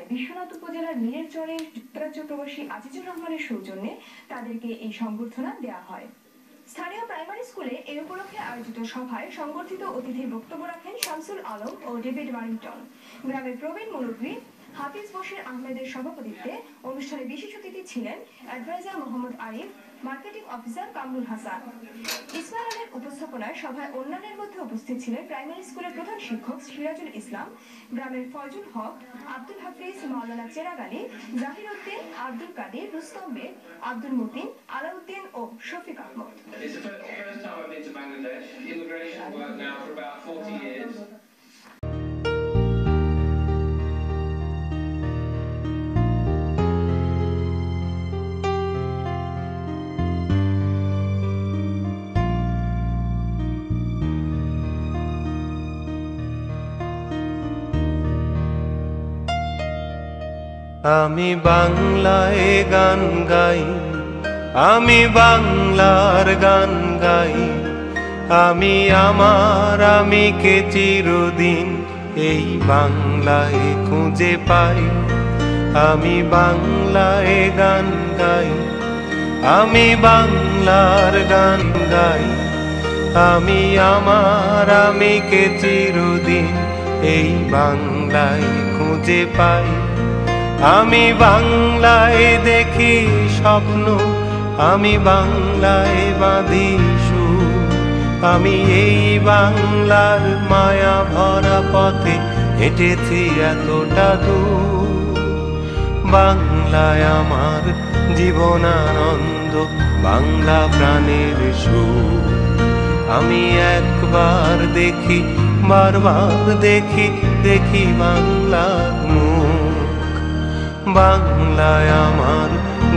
নয়, বিশ্বনাথ উপজেলার মিরেরচরের যুক্তরাজ্য প্রবাসী আজিজুর রহমানের সৌজন্যে তাদেরকে এই সংবর্ধনা দেওয়া হয়। স্থানীয় প্রাইমারি স্কুলে এই উপলক্ষে আয়োজিত সভায় সংবর্ধিত অতিথির বক্তব্য রাখেন শামসুল আলম ও ডেভিড ওয়ারিংটন। গ্রামের প্রবীণ মুরব্বী হাফিজ বশির আহমেদের সভাপতিত্বে অনুষ্ঠানে বিশেষ অতিথি ছিলেন adviser Mohammad Arif, marketing officer Kamrul Hasan. Ismail আলীর উপস্থাপনায় সভায় অন্যান্যের মধ্যে উপস্থিত ছিলেন প্রাইমারি স্কুলের প্রধান শিক্ষক সিরাজুল ইসলাম, গ্রামের ফয়জুল হক, আব্দুল হাফিজ, মাওলানা চেরাগ আলী, জাহির উদ্দিন, আব্দুল কাদের, রুস্তম বেগ, আব্দুল মতিন, আলাউদ্দিন ও শফিক আহমদ। আমি বাংলায় গান গাই, আমি বাংলার গান গাই, আমি আমার আমিকে চিরদিন এই বাংলায় খুঁজে পাই। আমি বাংলায় গান গাই, আমি বাংলার গান গাই, আমি আমার আমিকে চিরদিন এই বাংলায় খুঁজে পাই। আমি বাংলায় দেখি স্বপ্ন, আমি বাংলায় বাঁধি সুর, আমি এই বাংলার মায়া ভরা পথে হেঁটেছি এতটা দূর। বাংলায় আমার জীবনানন্দ, বাংলা প্রাণের সুর। আমি একবার দেখি, বারবার দেখি, দেখি বাংলার মুখ। বাংলায় আমার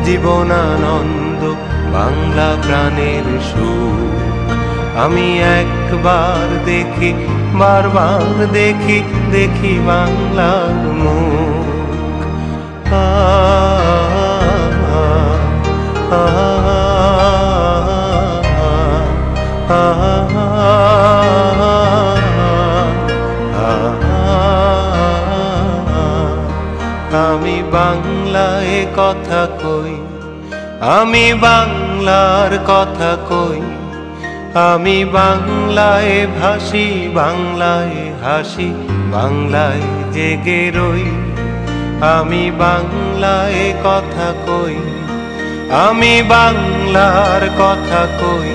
জীবনানন্দ, বাংলা প্রাণের সুখ। আমি একবার দেখি, বারবার দেখি, দেখি বাংলার মুখ। আমি বাংলায় কথা কই, আমি বাংলার কথা কই, আমি বাংলায় ভাসি, বাংলায় হাসি, বাংলায় জেগে রই। আমি বাংলায় কথা কই, আমি বাংলার কথা কই,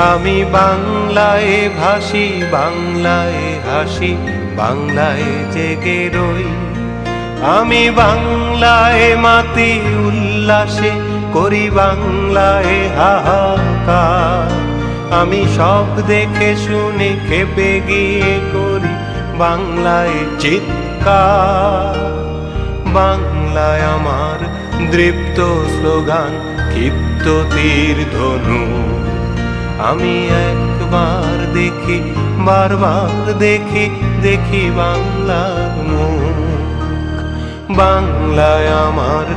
আমি বাংলায় ভাসি, বাংলায় হাসি, বাংলায় জেগে রই। আমি বাংলায় মাতি উল্লাসে, করি বাংলায় হাহাকার। আমি সব দেখে শুনে খেপে গিয়ে করি বাংলায় চিৎকার। বাংলায় আমার দৃপ্ত স্লোগান, ক্ষিপ্ত তীর ধনু। আমি একবার দেখি, বারবার দেখি, দেখি বাংলার মুখ। বাংলায় আমার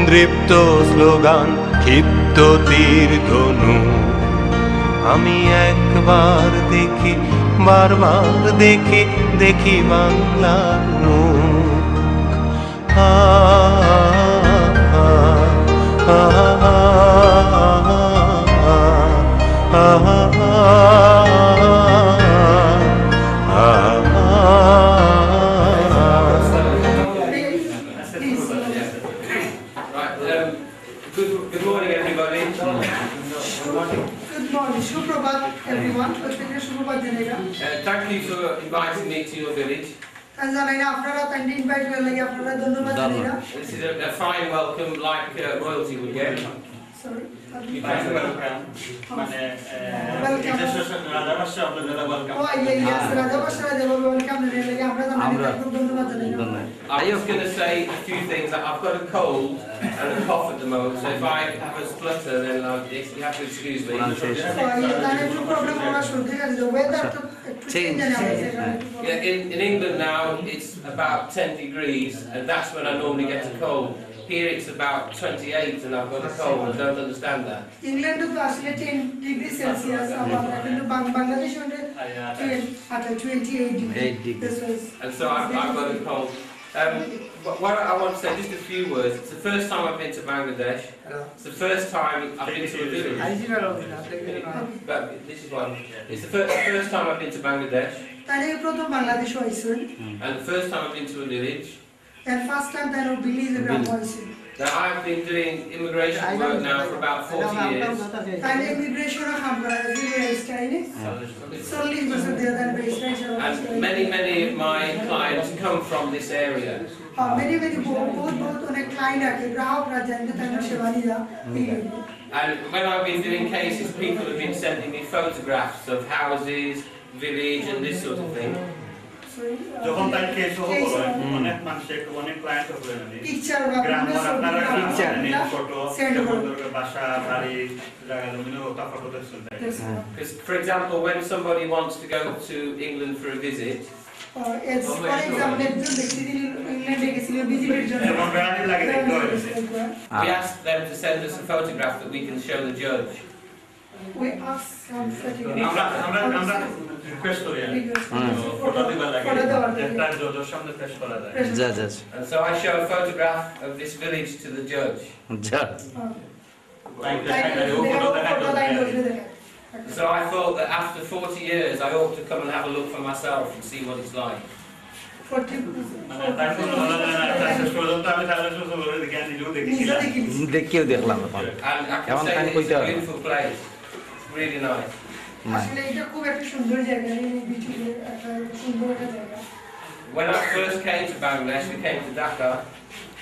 দৃপ্ত স্লোগান, ক্ষিপ্ত তীর ধনু। আমি একবার দেখি, বারবার দেখি, দেখি বাংলার মুখ। Good morning, everybody. Good morning, Shubhrabhat, everyone. Thank you for inviting me to your village. This is a fine welcome, like royalty would get. Sorry. welcome. I'm just going to say a few things. I've got a cold and a cough at the moment, so if I have a splutter, then you have to excuse me. In England now, it's about 10 degrees, and that's when I normally get a cold. Here it's about 28 and I've got a cold. I don't understand that. England to 10 degrees Celsius, Bangladesh 28 degrees. And so I've got a cold. what I want to say, just a few words. It's the first time I've been to Bangladesh. It's the first time I've been to a village. But this is one. It's the first time I've been to Bangladesh. তাই প্রথম বাংলাদেশ হইছেন And the first time I've been to a village. and first time তাই বিলিজ গ্রাম হইছেন Now I've been doing immigration work now for about 40 years. তাই immigration কাম করা স্টাইলে 40 বছর ধরে তাই registration And many of my clients come from this area. many বহুত অনেক ক্লায়েন্ট আছে গ্রাহকরা জানতে তাই সেবা দিয়া And when I've been doing cases, people have been sending me photographs of houses, village, and this sort of thing. যখন তার কেস হবে অনেক মানুষের অনেক ক্লায়েন্ট হবে মানে পিকচার গ্রাম আপনারা পিকচার ফটো সেন্ড করুন বাসা বাড়ি জায়গা জমির ওটা ফটো দেখছেন Because, for example, when somebody wants to go to England for a visit, for example একজন ব্যক্তি ইংল্যান্ডে গেছিল ভিজিটের জন্য এবং গ্রামে লাগে দেখতে হবে we ask them to send us a photograph that we can show the judge. we ask some আমরা রিকোয়েস্ট করি ফটো দিবার লাগে একটা জজের সামনে পেশ করা যায় And so I show a photograph of this village to the judge. So I thought that after 40 years I ought to come and have a look for myself and see what it's like. মানে তার কোনো হলো না একটা শেষ পর্যন্ত আমি তাহলে শুরু করে দেখি আমি নিজেও দেখেছিলাম দেখিও দেখলাম এখন And I can say that it's a beautiful place. It's really nice. আসলে এটা খুব একটা সুন্দর জায়গা এই বিচে একটা সুন্দর একটা জায়গা When I first came to Bangladesh, we came to Dhaka,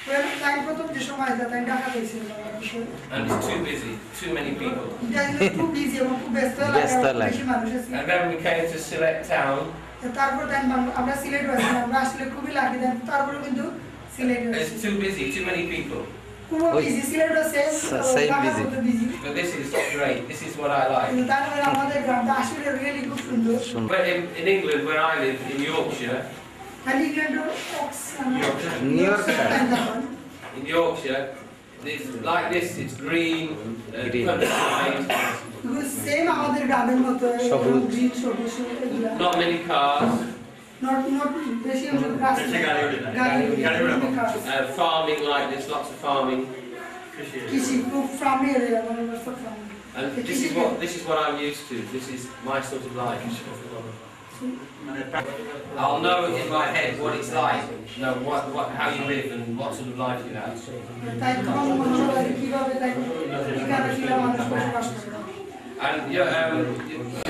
well time প্রথম যে সময় যাতে ঢাকা গেছিল and it's too busy, too many people. খুব বিজি এবং খুব ব্যস্ত লাগে বেশি মানুষ আছে And then we came to Sylhet town. তারপর দেন আমরা সিলেট হয়েছি আমরা আসলে খুবই লাগে দেন তারপরে কিন্তু Sylhet It's too busy, too many people. খুব বিজি সিলেট আছে Same busy. But this is great. This is what I like. তারপরে আমাদের গ্রামটা আসলে রিয়েলি খুব সুন্দর But in England, where I live, in Yorkshire, খালি ইংল্যান্ড অক্স in Yorkshire, it's like this. It's green, countryside, same আমাদের গ্রামের মতো গ্রিন সবুজ এগুলা not many cars, নট বেশি রাস্তা গাড়ি farming like this, lots of farming. কৃষি খুব ফার্মি এরিয়া মানে Fermi And this is what I'm used to. This is my sort of life. I'll know in my head what it's like, how you live and what sort of life you have. তাই তখন মনে হয় কিভাবে তাই এখানে কিভাবে মানুষ বসবাস করে And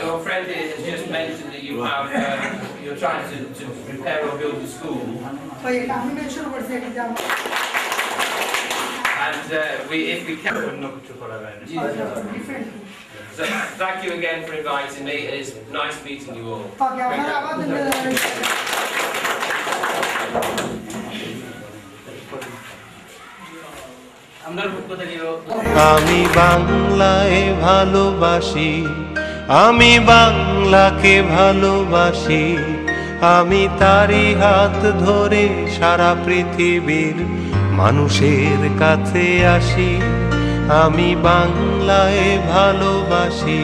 your friend here has just mentioned that you have you're trying to repair or build a school. ওই আমি মেনশন করছি একটা And if we can. অন্য কিছু করা যায় না different So thank you again for inviting me. It's nice meeting you all. ওকে আপনারা আমাদের আমি বাংলায় ভালোবাসি, আমি বাংলাকে ভালোবাসি, আমি তারই হাত ধরে সারা পৃথিবীর মানুষের কাছে আসি। আমি বাংলায় ভালোবাসি,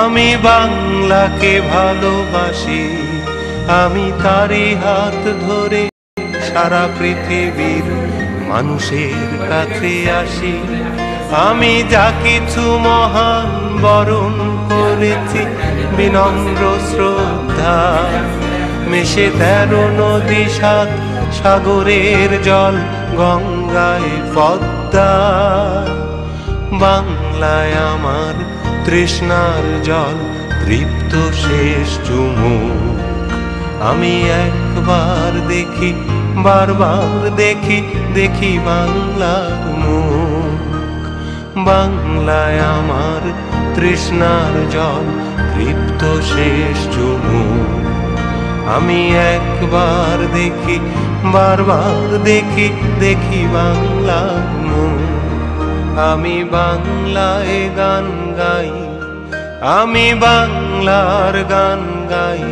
আমি বাংলাকে ভালোবাসি, আমি তারই হাত ধরে সারা পৃথিবীর মানুষের কাছে আসি। আমি যা কিছু মহান বরণ করেছি বিনম্র শ্রদ্ধা, মেশে 13 নদী 7 সাগরের জল গঙ্গায় পদ্মা। বাংলায় আমার তৃষ্ণার জল তৃপ্ত শেষ চুমুক। আমি একবার দেখি বারবার দেখি দেখি বাংলার মুখ। বাংলায় আমার তৃষ্ণার জল তৃপ্ত শেষ চুমুক। আমি একবার দেখি বারবার দেখি দেখি বাংলার মুখ। আমি বাংলায় গান গাই, আমি বাংলার গান গাই,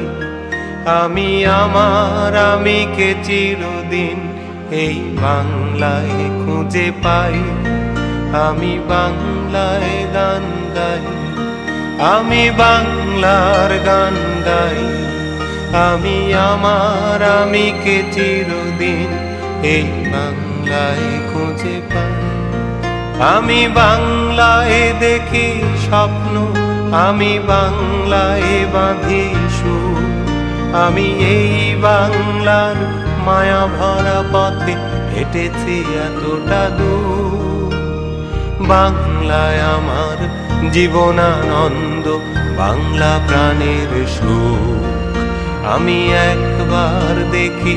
আমি আমার আমিকে চিরদিন এই বাংলায় খুঁজে পাই। আমি বাংলায় গান গাই, আমি বাংলার গান গাই, আমি আমার আমিকে চিরদিন এই বাংলায় খুঁজে পাই। আমি বাংলায় দেখি স্বপ্ন, আমি বাংলায় বাঁধি সুর, আমি এই বাংলার মায়া ভরা পথে হেঁটেছি এতটা দূর। বাংলায় আমার জীবনানন্দ, বাংলা প্রাণের সুখ। আমি একবার দেখি,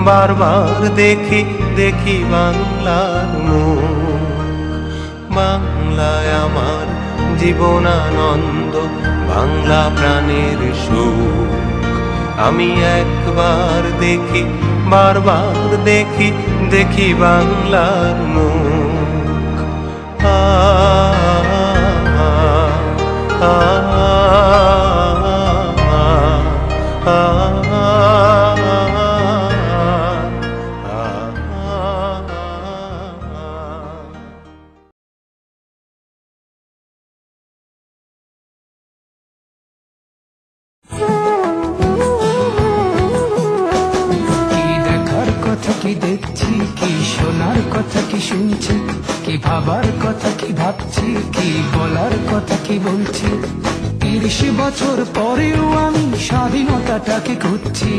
বারবার দেখি, দেখি বাংলার মুখ। বাংলায় আমার জীবনানন্দ, বাংলা প্রাণের সুখ। আমি একবার দেখি, বারবার দেখি, দেখি বাংলার মুখ। আ আ কি দেখছি, কি শোনার কথা কি শুনছি, কি ভাবার কথা কি ভাবছি, কি বলার কথা কি বলছি। ৩০ বছর পরেও আমি স্বাধীনতাটাকে খুঁজছি।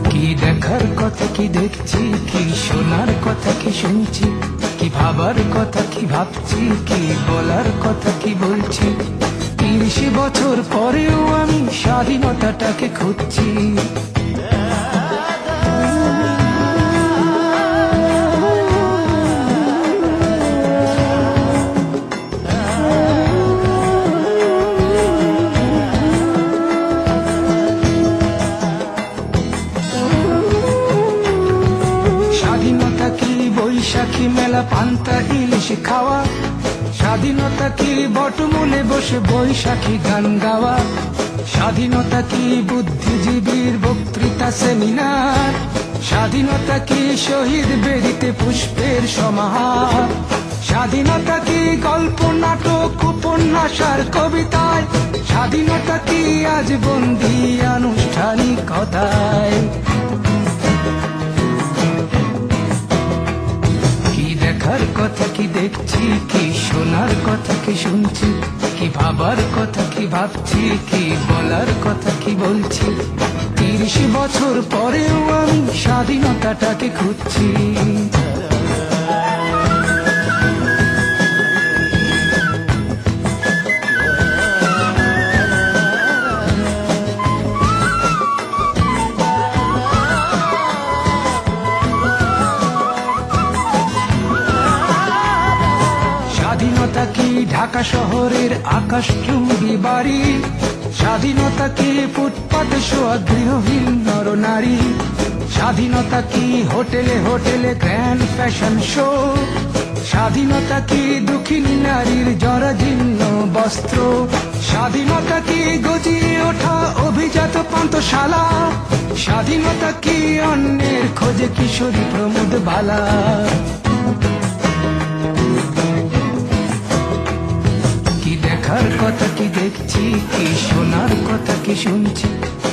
কি দেখার কথা কি দেখছি, কি শোনার কথা কি শুনছি, কি ভাবার কথা কি ভাবছি, কি বলার কথা কি বলছি। ৩০ বছর পরেও আমি স্বাধীনতাটাকে খুঁজছি। স্বাধীনতা কি বৈশাখী মেলা পান্তা ইলিশ খাওয়া, স্বাধীনতা কি বটমূলে বসে বৈশাখী গান গাওয়া, স্বাধীনতা কি বুদ্ধিজীবীর বক্তৃতা সেমিনার, স্বাধীনতা কি শহীদ বেদিতে পুষ্পের সমাহার, স্বাধীনতা কি গল্প নাটক উপন্যাস আর কবিতায়, স্বাধীনতা কি আজ বন্দী আনুষ্ঠানিকতায়। দেখার কথা কি দেখছি, কি শোনার কথা কি শুনছি, কি ভাবার কথা কি ভাবছি, কি বলার কথা কি বলছি। ৩০ বছর পরেও আমি স্বাধীনতাটাকে খুঁজছি। স্বাধীনতা কি ঢাকা শহরের আকাশচুম্বী বাড়ি, স্বাধীনতা কি ফুটপাতে শোয়া গৃহহীন নরনারী, স্বাধীনতা কি হোটেলে হোটেলে গ্র্যান্ড ফ্যাশন শো, স্বাধীনতা কি দুঃখিনী নারীর জরাজীর্ণ বস্ত্র, স্বাধীনতা কি গজিয়ে ওঠা অভিজাত পান্থশালা, স্বাধীনতা কি অন্যের খোঁজে কিশোরী প্রমোদ বালা। দেখার কথা কি দেখছি, কি শোনার কথা কি শুনছি,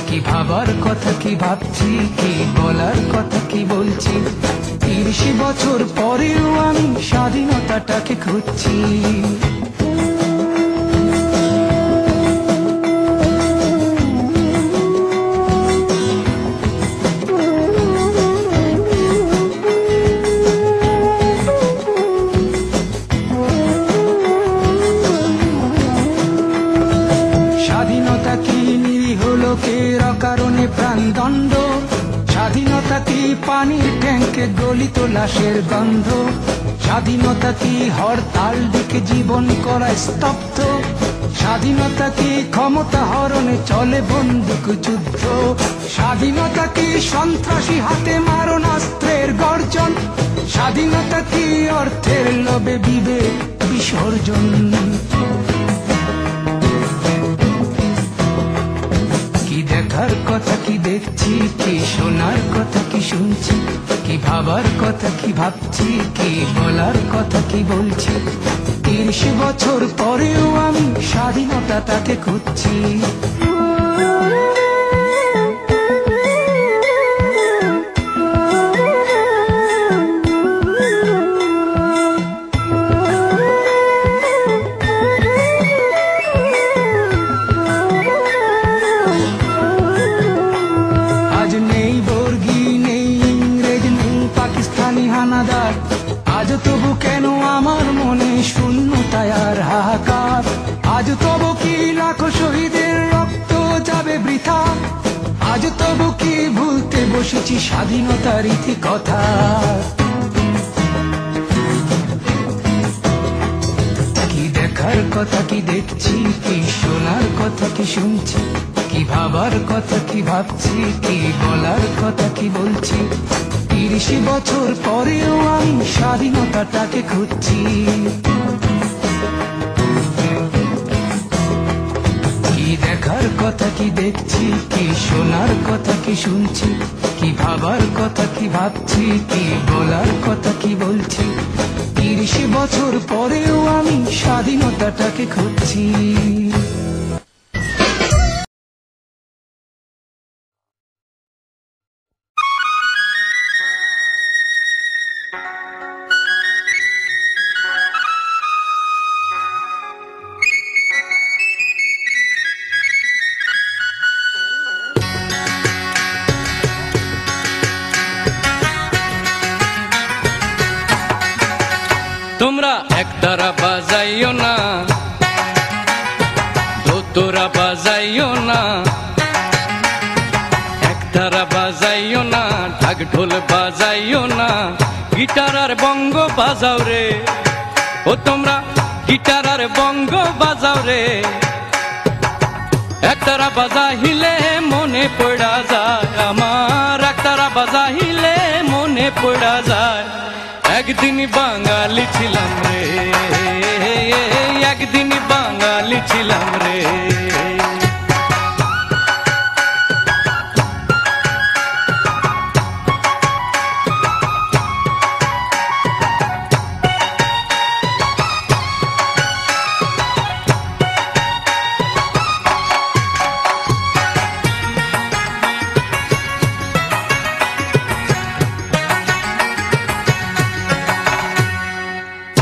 কি ভাবার কথা কি ভাবছি, কি বলার কথা কি বলছি। ৩০ বছর পরেও আমি স্বাধীনতাটাকে খুঁজছি। স্বাধীনতা কি নিরীহ লোকের অকারণে প্রাণদণ্ড, স্বাধীনতা কি পানির ট্যাঙ্কে গলিত লাশের গন্ধ, স্বাধীনতা কি হরতাল ডেকে জীবন করা স্তব্ধ, স্বাধীনতা কি ক্ষমতা হরণে চলে বন্দুক যুদ্ধ, স্বাধীনতা কি সন্ত্রাসী হাতে মারণাস্ত্রের গর্জন, স্বাধীনতা কি অর্থের লোভে বিবেক বিসর্জন। দেখার কথা কি দেখছি, কি শোনার কথা কি শুনছি, কি ভাবার কথা কি ভাবছি, কি বলার কথা কি বলছি। ৩০ বছর পরেও আমি স্বাধীনতা স্বাধীনতাটাকে খুঁজছি। আজ নেই বর্গী, নেই ইংরেজ, নেই পাকিস্তানি হানাদার, আজ তবু কেন আমার মনে শূন্যতায় আর হাহাকার। আজ তবু কি লাখো শহীদের রক্ত যাবে বৃথা, আজ তবু কি ভুলতে বসেছি স্বাধীনতার ইতি কথা। কি দেখার কথা কি দেখছি, কি শোনার কথা কি শুনছি, কি ভাবার কথা কি ভাবছি, কি বলার কথা কি বলছি। 30 বছর পরেও আমি স্বাধীনতাটাকে খুঁজছি। কি দেখার কথা কি দেখছি, কি শোনার কথা কি শুনছি, কি ভাবার কথা কি ভাবছি, কি বলার কথা কি বলছি। 30 বছর পরেও আমি স্বাধীনতাটাকে খুঁজছি। তোমরা একতারা বাজাইও না, দোতরা বাজাইও না, একতারা বাজাইও না, ঢাক ঢোল বাজাইও না, গিটার আর বঙ্গ বাজাও রে। ও তোমরা গিটার আর বঙ্গ বাজাও রে। একতারা বাজাইলে মনে পড়া যায় আমার, একতারা বাজাইলে মনে পড়া যায়। একদিন বাঙালি ছিলাম রে, একদিন বাঙালি ছিলাম রে।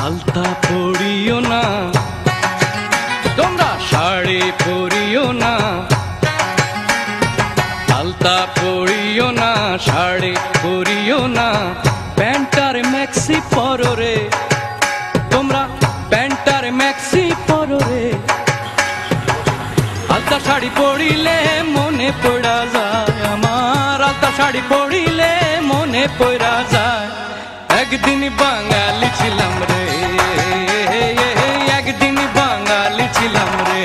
আলতা পড়িও না, তোমরা শাড়ি পরিও না, আলতা পড়িও না, শাড়ি পরিও না, প্যান্টার ম্যাক্সি পরো রে। তোমরা প্যান্টার ম্যাক্সি পরো রে। আলতা শাড়ি পরিলে মনে পড়া যায় আমার, আলতা শাড়ি পরিলে মনে পড়া যায়। একদিন বাঙালি ছিলাম রে, একদিন বাঙালি ছিলাম রে।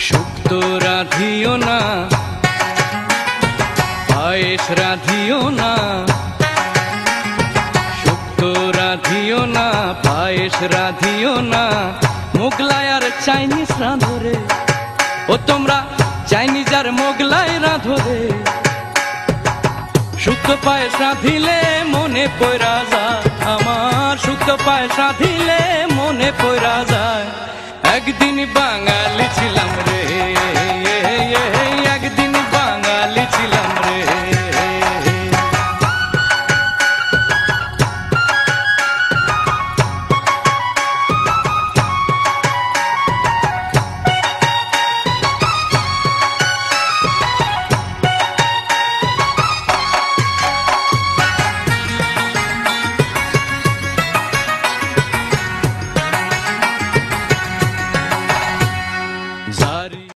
শুক্তো রাধিও না, পায়েস রাধিও না, শুক্তো রাধিও না, পায়েস রাধিও না, মোগলাই আর চাইনিজ রাঁধরে। ও তোমরা চাইনিজ আর মোগলাই রাঁধরে। শুক্তো পায়েস রাঁধিলে মনে পড়া যায় আমার, শুক্তো পায়েস রাঁধিলে মনে পড়া যায়। একদিন বাঙালি ছিলাম রে,